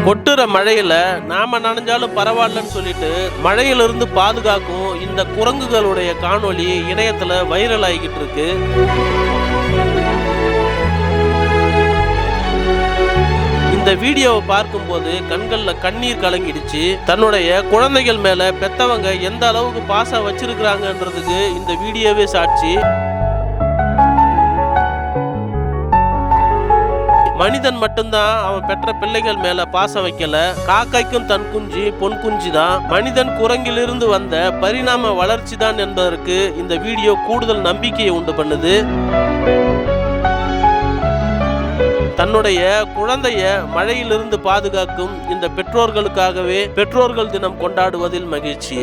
கொட்டுற மழையில நாம நனைஞ்சாலும் பரவாயில்லன்னு சொல்லிட்டு மழையிலிருந்து பாதுகாக்கும் இந்த குரங்குகளுடைய காணொளி இணையத்துல வைரல் ஆகிக்கிட்டு இருக்கு. இந்த வீடியோவை பார்க்கும்போது கண்கள்ல கண்ணீர் கலங்கிடுச்சு. தன்னுடைய குழந்தைகள் மேல பெத்தவங்க எந்த அளவுக்கு பாசம் வச்சிருக்கிறாங்கன்றதுக்கு இந்த வீடியோவே சாட்சி. மனிதன் மட்டும்தான் அவன் பெற்ற பிள்ளைகள் மேல பாசம் வைக்கல. காக்கைக்கும் தன் குஞ்சு பொன் குஞ்சு தான். மனிதன் குரங்கிலிருந்து வந்த பரிணாம வளர்ச்சி தான் என்பதற்கு இந்த வீடியோ கூடுதல் நம்பிக்கையை உண்டு பண்ணுது. தன்னுடைய குழந்தைய மழையிலிருந்து பாதுகாக்கும் இந்த பெற்றோர்களுக்காகவே பெற்றோர்கள் தினம் கொண்டாடுவதில் மகிழ்ச்சி.